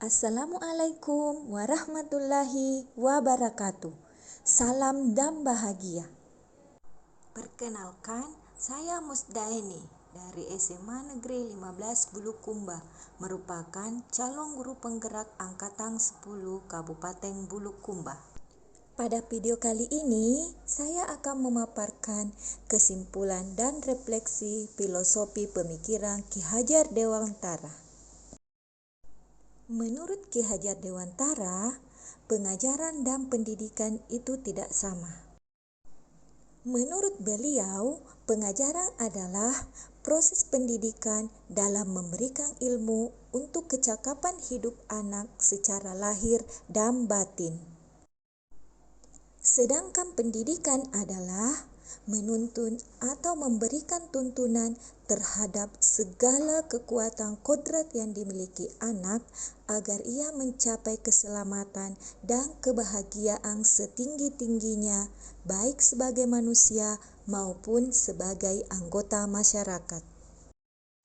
Assalamualaikum warahmatullahi wabarakatuh. Salam dan bahagia. Perkenalkan, saya Musdaeni dari SMA Negeri 15 Bulukumba, merupakan calon guru penggerak Angkatan 10 Kabupaten Bulukumba. Pada video kali ini, saya akan memaparkan kesimpulan dan refleksi filosofi pemikiran Ki Hajar Dewantara. Menurut Ki Hajar Dewantara, pengajaran dan pendidikan itu tidak sama. Menurut beliau, pengajaran adalah proses pendidikan dalam memberikan ilmu untuk kecakapan hidup anak secara lahir dan batin. Sedangkan pendidikan adalah menuntun atau memberikan tuntunan terhadap segala kekuatan kodrat yang dimiliki anak agar ia mencapai keselamatan dan kebahagiaan setinggi-tingginya, baik sebagai manusia maupun sebagai anggota masyarakat,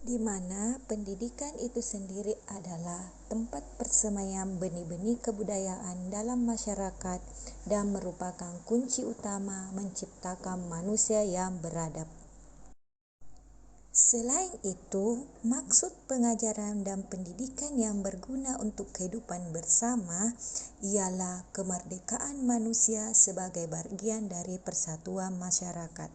di mana pendidikan itu sendiri adalah tempat persemaian benih-benih kebudayaan dalam masyarakat dan merupakan kunci utama menciptakan manusia yang beradab. Selain itu, maksud pengajaran dan pendidikan yang berguna untuk kehidupan bersama ialah kemerdekaan manusia sebagai bagian dari persatuan masyarakat.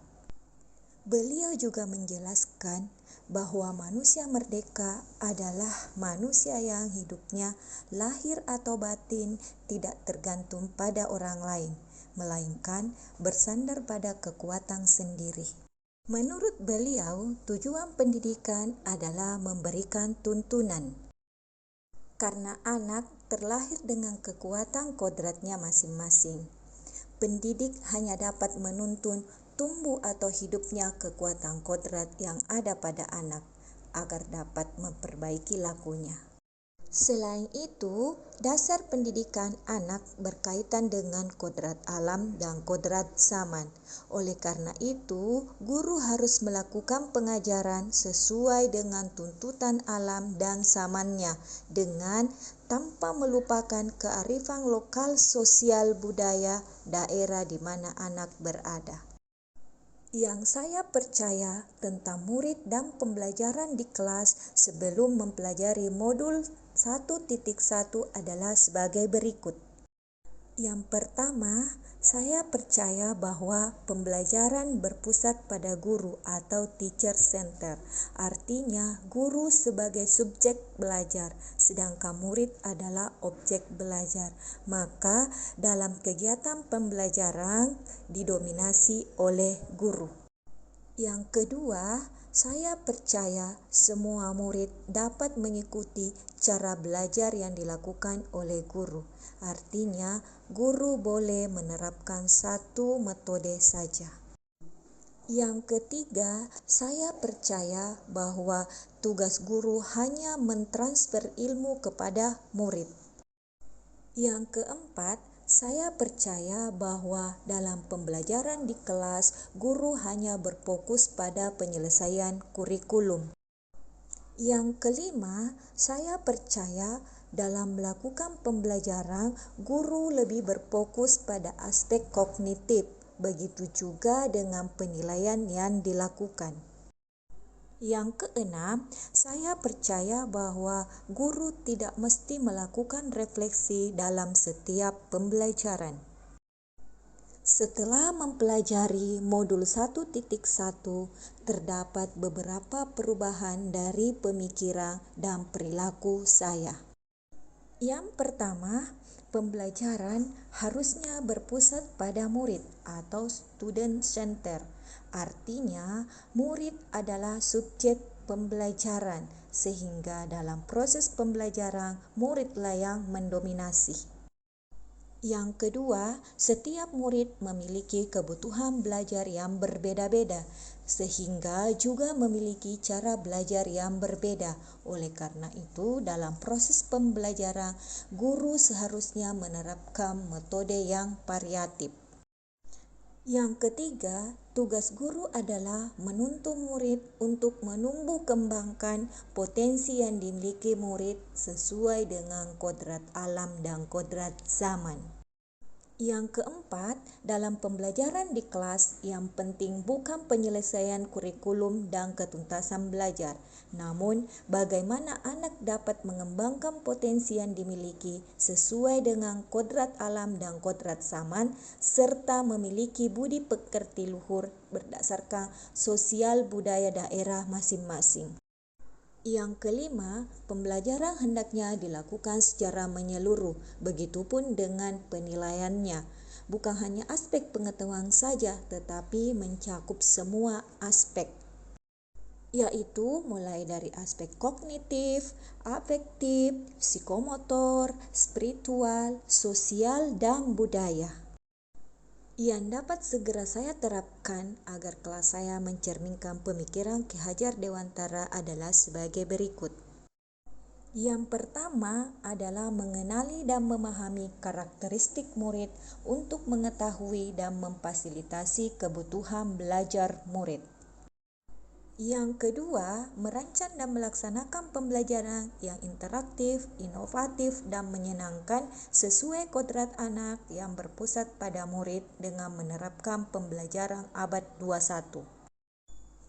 Beliau juga menjelaskan bahwa manusia merdeka adalah manusia yang hidupnya lahir atau batin tidak tergantung pada orang lain, melainkan bersandar pada kekuatan sendiri. Menurut beliau, tujuan pendidikan adalah memberikan tuntunan. Karena anak terlahir dengan kekuatan kodratnya masing-masing. Pendidik hanya dapat menuntun tumbuh atau hidupnya kekuatan kodrat yang ada pada anak agar dapat memperbaiki lakunya. Selain itu, dasar pendidikan anak berkaitan dengan kodrat alam dan kodrat zaman. Oleh karena itu, guru harus melakukan pengajaran sesuai dengan tuntutan alam dan zamannya dengan tanpa melupakan kearifan lokal sosial budaya daerah di mana anak berada. Yang saya percaya tentang murid dan pembelajaran di kelas sebelum mempelajari modul 1.1 adalah sebagai berikut. Yang pertama, saya percaya bahwa pembelajaran berpusat pada guru atau teacher center. Artinya, guru sebagai subjek belajar, sedangkan murid adalah objek belajar. Maka, dalam kegiatan pembelajaran didominasi oleh guru. Yang kedua, saya percaya semua murid dapat mengikuti cara belajar yang dilakukan oleh guru. Artinya, guru boleh menerapkan satu metode saja. Yang ketiga, saya percaya bahwa tugas guru hanya mentransfer ilmu kepada murid. Yang keempat, saya percaya bahwa dalam pembelajaran di kelas, guru hanya berfokus pada penyelesaian kurikulum. Yang kelima, saya percaya dalam melakukan pembelajaran, guru lebih berfokus pada aspek kognitif, begitu juga dengan penilaian yang dilakukan. Yang keenam, saya percaya bahwa guru tidak mesti melakukan refleksi dalam setiap pembelajaran. Setelah mempelajari modul 1.1, terdapat beberapa perubahan dari pemikiran dan perilaku saya. Yang pertama, pembelajaran harusnya berpusat pada murid atau student center. Artinya, murid adalah subjek pembelajaran, sehingga dalam proses pembelajaran, muridlah yang mendominasi. Yang kedua, setiap murid memiliki kebutuhan belajar yang berbeda-beda, sehingga juga memiliki cara belajar yang berbeda. Oleh karena itu, dalam proses pembelajaran, guru seharusnya menerapkan metode yang variatif. Yang ketiga, Tugas guru adalah menuntun murid untuk menumbuh kembangkan potensi yang dimiliki murid sesuai dengan kodrat alam dan kodrat zaman. Yang keempat, dalam pembelajaran di kelas, yang penting bukan penyelesaian kurikulum dan ketuntasan belajar, namun bagaimana anak dapat mengembangkan potensi yang dimiliki sesuai dengan kodrat alam dan kodrat zaman, serta memiliki budi pekerti luhur berdasarkan sosial budaya daerah masing-masing. Yang kelima, pembelajaran hendaknya dilakukan secara menyeluruh, begitupun dengan penilaiannya. Bukan hanya aspek pengetahuan saja, tetapi mencakup semua aspek, yaitu mulai dari aspek kognitif, afektif, psikomotor, spiritual, sosial, dan budaya. Yang dapat segera saya terapkan agar kelas saya mencerminkan pemikiran Ki Hajar Dewantara adalah sebagai berikut. Yang pertama adalah mengenali dan memahami karakteristik murid untuk mengetahui dan memfasilitasi kebutuhan belajar murid. Yang kedua, merancang dan melaksanakan pembelajaran yang interaktif, inovatif, dan menyenangkan sesuai kodrat anak yang berpusat pada murid dengan menerapkan pembelajaran abad 21.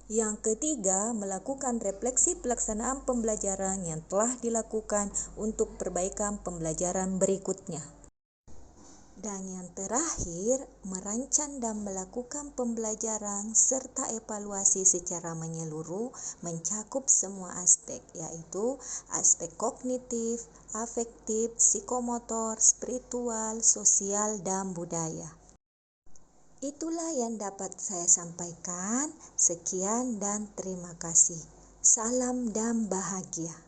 Yang ketiga, melakukan refleksi pelaksanaan pembelajaran yang telah dilakukan untuk perbaikan pembelajaran berikutnya. Dan yang terakhir, merancang dan melakukan pembelajaran serta evaluasi secara menyeluruh mencakup semua aspek, yaitu aspek kognitif, afektif, psikomotor, spiritual, sosial, dan budaya. Itulah yang dapat saya sampaikan. Sekian dan terima kasih. Salam dan bahagia.